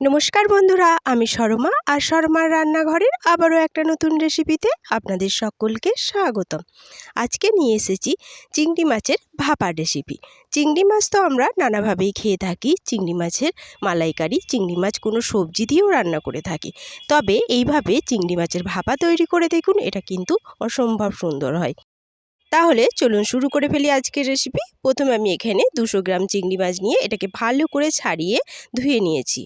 নমস্কার বন্ধুরা, আমি শর্মা আর শর্মার রান্নাঘরের আবারও একটা নতুন রেসিপিতে আপনাদের সকলকে স্বাগতম। আজকে নিয়ে এসেছি চিংড়ি মাছের ভাপা রেসিপি। চিংড়ি মাছ তো আমরা নানাভাবেই খেয়ে থাকি। চিংড়ি মাছের মালাইকারি, চিংড়ি মাছ কোনো সবজি দিয়েও রান্না করে থাকি। তবে এইভাবে চিংড়ি মাছের ভাপা তৈরি করে দেখুন, এটা কিন্তু অসম্ভব সুন্দর হয়। তাহলে চলুন শুরু করে ফেলি আজকের রেসিপি। প্রথমে আমি এখানে 200 গ্রাম চিংড়ি মাছ নিয়ে এটাকে ভালো করে ছাড়িয়ে ধুয়ে নিয়েছি।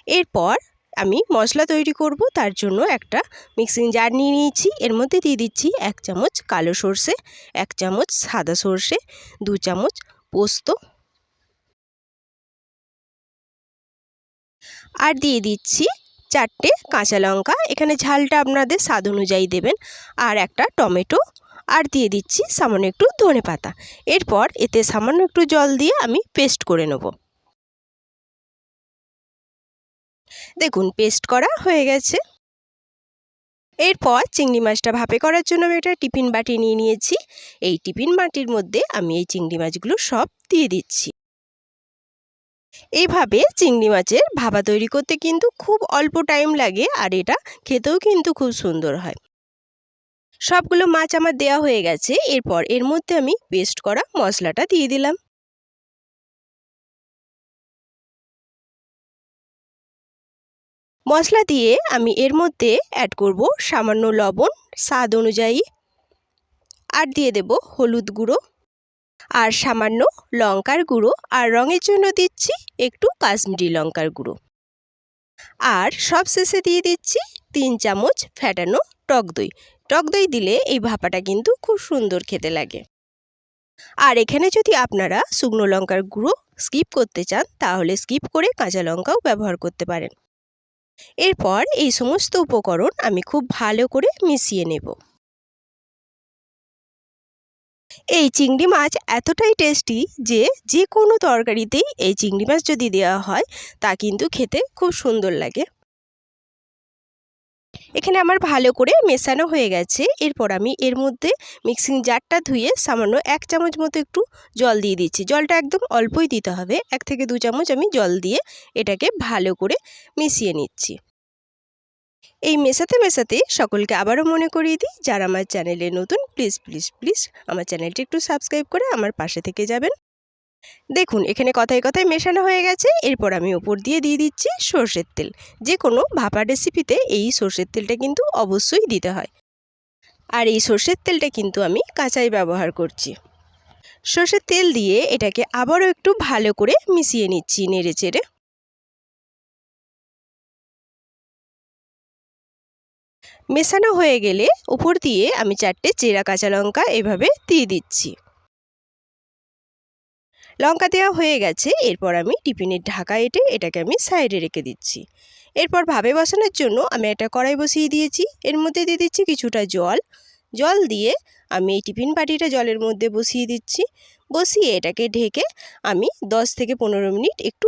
এরপর আমি মশলা তৈরি করব। তার জন্য একটা মিক্সিং জার নিয়ে নিয়েছি। এর মধ্যে দিয়ে দিচ্ছি 1 চামচ কালো সর্ষে, 1 চামচ সাদা সর্ষে, 2 চামচ পোস্ত, আর দিয়ে দিচ্ছি 4টে কাঁচা লঙ্কা। এখানে ঝালটা আপনাদের স্বাদ অনুযায়ী দেবেন। আর একটা টমেটো, আর দিয়ে দিচ্ছি সামান্য একটু ধনেপাতা। এরপর এতে সামান্য একটু জল দিয়ে আমি পেস্ট করে নেব। দেখুন, পেস্ট করা হয়ে গেছে। এরপর চিংড়ি মাছটা ভাপে করার জন্য আমি একটা টিফিন বাটি নিয়ে নিয়েছি। এই টিফিন বাটির মধ্যে আমি এই চিংড়ি মাছগুলো সব দিয়ে দিচ্ছি। এইভাবে চিংড়ি মাছের ভাপা তৈরি করতে কিন্তু খুব অল্প টাইম লাগে, আর এটা খেতেও কিন্তু খুব সুন্দর হয়। সবগুলো মাছ আমার দেওয়া হয়ে গেছে। এরপর এর মধ্যে আমি পেস্ট করা মশলাটা দিয়ে দিলাম। মশলা দিয়ে আমি এর মধ্যে অ্যাড করব সামান্য লবণ স্বাদ অনুযায়ী, আর দিয়ে দেব হলুদ গুঁড়ো, আর সামান্য লঙ্কার গুঁড়ো, আর রঙের জন্য দিচ্ছি একটু কাশ্মীরি লঙ্কার গুঁড়ো, আর সবশেষে দিয়ে দিচ্ছি 3 চামচ ফ্যাটানো টক দই। টক দই দিলে এই ভাপাটা কিন্তু খুব সুন্দর খেতে লাগে। আর এখানে যদি আপনারা শুকনো লঙ্কার গুঁড়ো স্কিপ করতে চান, তাহলে স্কিপ করে কাঁচা লঙ্কাও ব্যবহার করতে পারেন। এরপর এই সমস্ত উপকরণ আমি খুব ভালো করে মিশিয়ে নেব। এই চিংড়ি মাছ এতটাই টেস্টি যে যে কোনো তরকারিতেই এই চিংড়ি মাছ যদি দেওয়া হয়, তা কিন্তু খেতে খুব সুন্দর লাগে। এখানে আমার ভালো করে মেশানো হয়ে গেছে। এরপর আমি এর মধ্যে মিক্সিং জারটা ধুয়ে সামান্য 1 চামচ মতো একটু জল দিয়ে দিচ্ছি। জলটা একদম অল্পই দিতে হবে। 1 থেকে 2 চামচ আমি জল দিয়ে এটাকে ভালো করে মিশিয়ে নিচ্ছি। এই মেশাতে মেশাতে সকলকে আবারও মনে করিয়ে দিই, যারা আমার চ্যানেলে নতুন, প্লিজ প্লিজ প্লিজ আমার চ্যানেলটি একটু সাবস্ক্রাইব করে আমার পাশে থেকে যাবেন। দেখুন, এখানে কথায় কথায় মেশানো হয়ে গেছে। এরপর আমি ওপর দিয়ে দিচ্ছি সর্ষের তেল। যে কোনো ভাপা রেসিপিতে এই সর্ষের তেলটা কিন্তু অবশ্যই দিতে হয়। আর এই সর্ষের তেলটা কিন্তু আমি কাঁচাই ব্যবহার করছি। সর্ষের তেল দিয়ে এটাকে আবারও একটু ভালো করে মিশিয়ে নিচ্ছি নেড়ে চেড়ে। মেশানো হয়ে গেলে উপর দিয়ে আমি 4টে চেরা কাঁচা লঙ্কা এভাবে দিয়ে দিচ্ছি। লঙ্কা দেওয়া হয়ে গেছে। এরপর আমি টিফিনের ঢাকা এঁটে এটাকে আমি সাইডে রেখে দিচ্ছি। এরপর ভাপে বসানোর জন্য আমি একটা কড়াই বসিয়ে দিয়েছি। এর মধ্যে দিয়ে দিচ্ছি কিছুটা জল। জল দিয়ে আমি এই টিফিন বাটিটা জলের মধ্যে বসিয়ে দিচ্ছি। বসিয়ে এটাকে ঢেকে আমি 10 থেকে 15 মিনিট একটু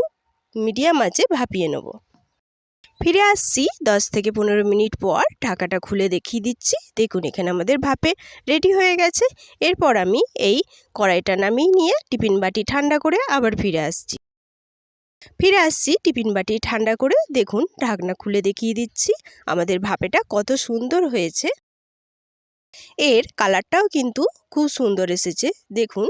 মিডিয়াম আঁচে ভাপিয়ে নেব। ফিরে আসছি 10 থেকে 15 মিনিট পর। ঢাকাটা খুলে দেখিয়ে দিচ্ছি। দেখুন, এখানে আমাদের ভাপে রেডি হয়ে গেছে। এরপর আমি এই কড়াইটা নামিয়ে নিয়ে টিফিন বাটি ঠান্ডা করে আবার ফিরে আসছি টিফিন বাটি ঠান্ডা করে। দেখুন, ঢাকনা খুলে দেখিয়ে দিচ্ছি আমাদের ভাপেটা কত সুন্দর হয়েছে। এর কালারটাও কিন্তু খুব সুন্দর এসেছে। দেখুন,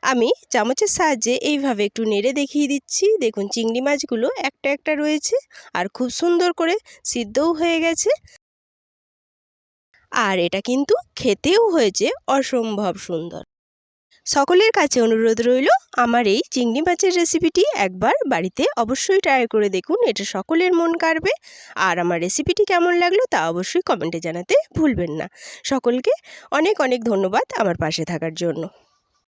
আমি চামচের সাহায্যে এইভাবে একটু নেড়ে দেখিয়ে দিচ্ছি। দেখুন, চিংড়ি মাছগুলো একটা একটা রয়েছে, আর খুব সুন্দর করে সিদ্ধও হয়ে গেছে। আর এটা কিন্তু খেতেও হয়েছে অসম্ভব সুন্দর। সকলের কাছে অনুরোধ রইল, আমার এই চিংড়ি মাছের রেসিপিটি একবার বাড়িতে অবশ্যই ট্রাই করে দেখুন। এটা সকলের মন কাড়বে। আর আমার রেসিপিটি কেমন লাগলো তা অবশ্যই কমেন্টে জানাতে ভুলবেন না। সকলকে অনেক অনেক ধন্যবাদ আমার পাশে থাকার জন্য।